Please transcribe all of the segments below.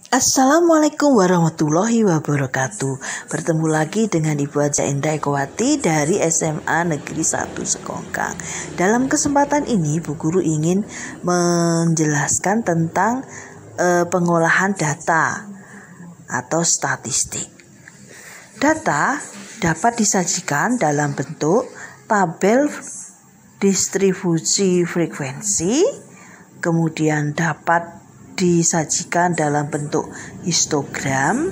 Assalamualaikum warahmatullahi wabarakatuh. Bertemu lagi dengan Ibu Haja Indah Ekowati dari SMA Negeri 1 Sekongkang. Dalam kesempatan ini Bu Guru ingin menjelaskan tentang pengolahan data atau statistik. Data dapat disajikan dalam bentuk tabel distribusi frekuensi, kemudian dapat disajikan dalam bentuk histogram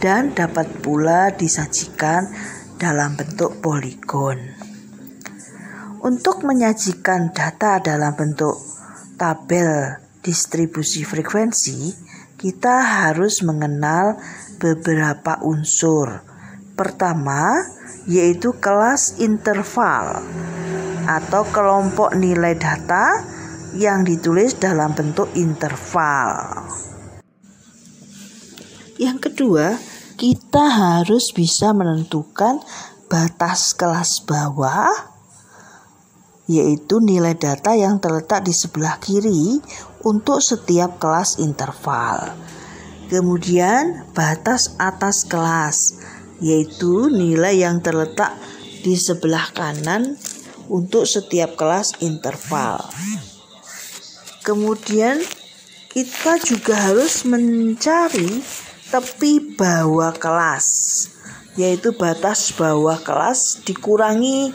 dan dapat pula disajikan dalam bentuk poligon. Untuk menyajikan data dalam bentuk tabel distribusi frekuensi, kita harus mengenal beberapa unsur. Pertama, yaitu kelas interval atau kelompok nilai data yang ditulis dalam bentuk interval. Yang kedua, kita harus bisa menentukan batas kelas bawah, yaitu nilai data yang terletak di sebelah kiri untuk setiap kelas interval. Kemudian batas atas kelas, yaitu nilai yang terletak di sebelah kanan untuk setiap kelas interval. Kemudian kita juga harus mencari tepi bawah kelas, yaitu batas bawah kelas dikurangi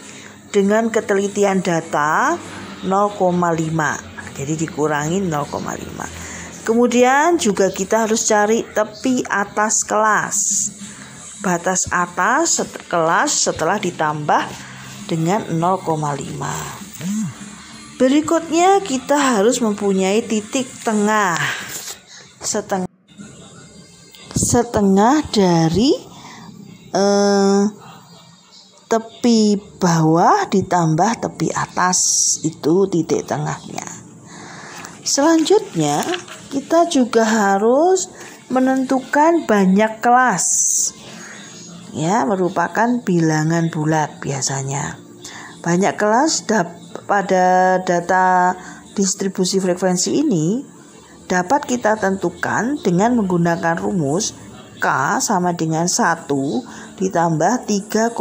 dengan ketelitian data 0,5. Jadi dikurangi 0,5. Kemudian juga kita harus cari tepi atas kelas. Batas atas kelas setelah ditambah dengan 0,5. Berikutnya kita harus mempunyai titik tengah setengah dari tepi bawah ditambah tepi atas, itu titik tengahnya. Selanjutnya kita juga harus menentukan banyak kelas, ya, merupakan bilangan bulat biasanya. Banyak kelas pada data distribusi frekuensi ini dapat kita tentukan dengan menggunakan rumus K sama dengan 1 ditambah 3,3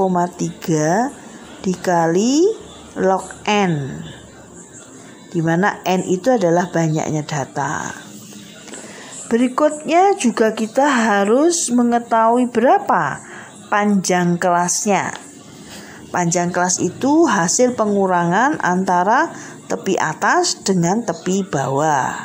dikali log N, di mana N itu adalah banyaknya data. Berikutnya juga kita harus mengetahui berapa panjang kelasnya. Panjang kelas itu hasil pengurangan antara tepi atas dengan tepi bawah.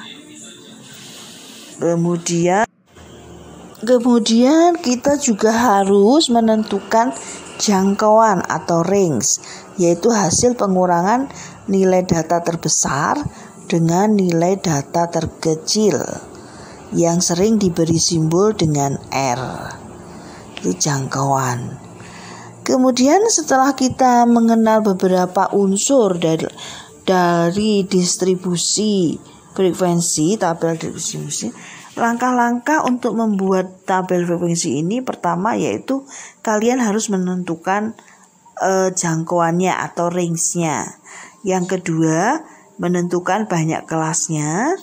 Kemudian kita juga harus menentukan jangkauan atau range, yaitu hasil pengurangan nilai data terbesar dengan nilai data terkecil yang sering diberi simbol dengan R. Itu jangkauan. Kemudian setelah kita mengenal beberapa unsur dari distribusi frekuensi, tabel distribusi, langkah-langkah untuk membuat tabel frekuensi ini pertama yaitu kalian harus menentukan jangkauannya atau range-nya. Yang kedua, menentukan banyak kelasnya.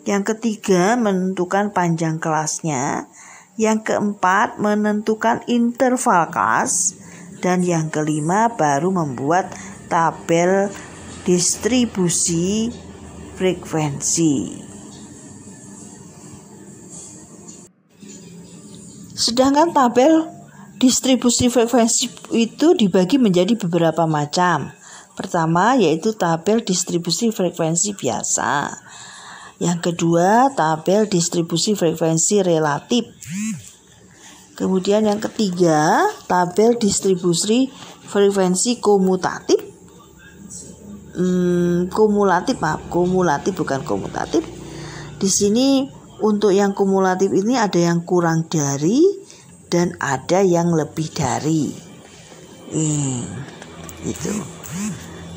Yang ketiga, menentukan panjang kelasnya. Yang keempat, menentukan interval kelas. Dan yang kelima baru membuat tabel distribusi frekuensi. Sedangkan tabel distribusi frekuensi itu dibagi menjadi beberapa macam. Pertama yaitu tabel distribusi frekuensi biasa. Yang kedua tabel distribusi frekuensi relatif. Kemudian yang ketiga, tabel distribusi frekuensi komutatif. Kumulatif bukan komutatif. Di sini untuk yang kumulatif ini ada yang kurang dari dan ada yang lebih dari. Itu.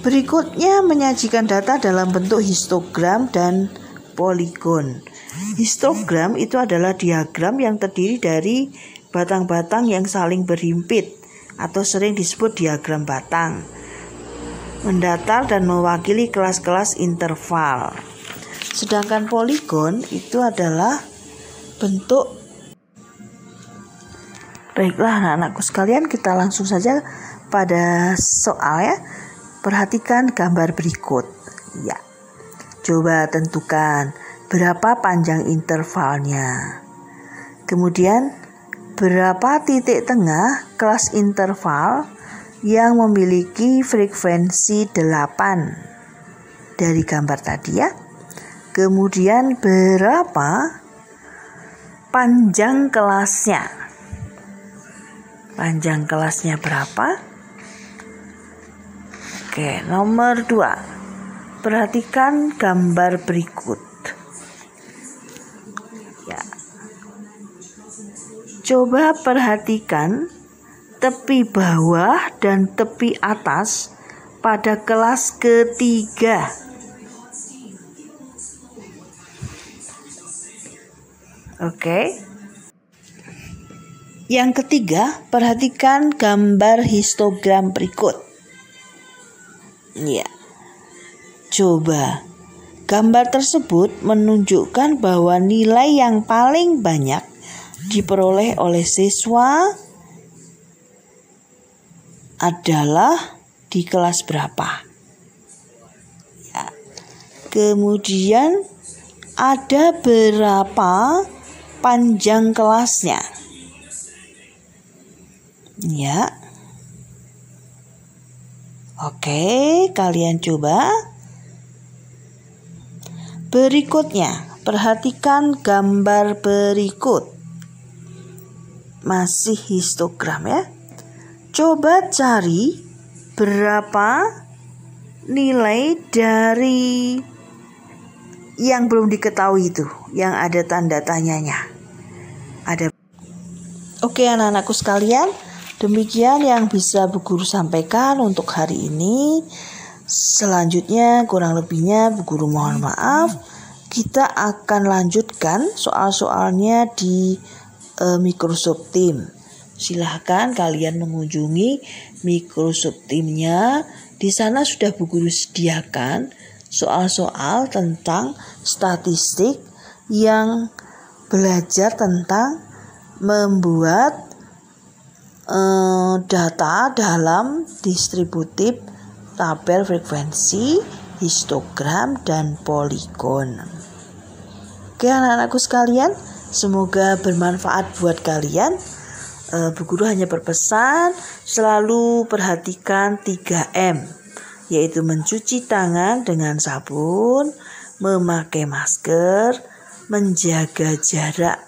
Berikutnya menyajikan data dalam bentuk histogram dan poligon. Histogram itu adalah diagram yang terdiri dari batang-batang yang saling berhimpit atau sering disebut diagram batang, mendatar dan mewakili kelas-kelas interval. Sedangkan poligon itu adalah bentuk. Baiklah anak-anakku sekalian, kita langsung saja pada soal ya. Perhatikan gambar berikut. Ya. Coba tentukan berapa panjang intervalnya. Kemudian berapa titik tengah kelas interval yang memiliki frekuensi 8 dari gambar tadi ya. Kemudian berapa panjang kelasnya? Panjang kelasnya berapa? Oke, nomor 2. Perhatikan gambar berikut. Ya. Coba perhatikan tepi bawah dan tepi atas pada kelas ketiga. Oke. Yang ketiga, perhatikan gambar histogram berikut. Ya. Coba gambar tersebut menunjukkan bahwa nilai yang paling banyak diperoleh oleh siswa adalah di kelas berapa? Ya. Kemudian ada berapa panjang kelasnya? Ya. Oke, kalian coba. Berikutnya, perhatikan gambar berikut. Masih histogram ya. Coba cari berapa nilai dari yang belum diketahui itu, yang ada tanda tanyanya. Oke anak-anakku sekalian, demikian yang bisa Bu Guru sampaikan untuk hari ini. Selanjutnya kurang lebihnya Bu Guru mohon maaf. Kita akan lanjutkan soal-soalnya di Microsoft Teams. Silahkan kalian mengunjungi Microsoft Teams-nya. Di sana sudah Bu Guru sediakan soal-soal tentang statistik yang belajar tentang membuat data dalam distributif, tabel frekuensi, histogram, dan poligon. Oke anak-anakku sekalian, semoga bermanfaat buat kalian. Bu Guru hanya berpesan selalu perhatikan 3M, yaitu mencuci tangan dengan sabun, memakai masker, menjaga jarak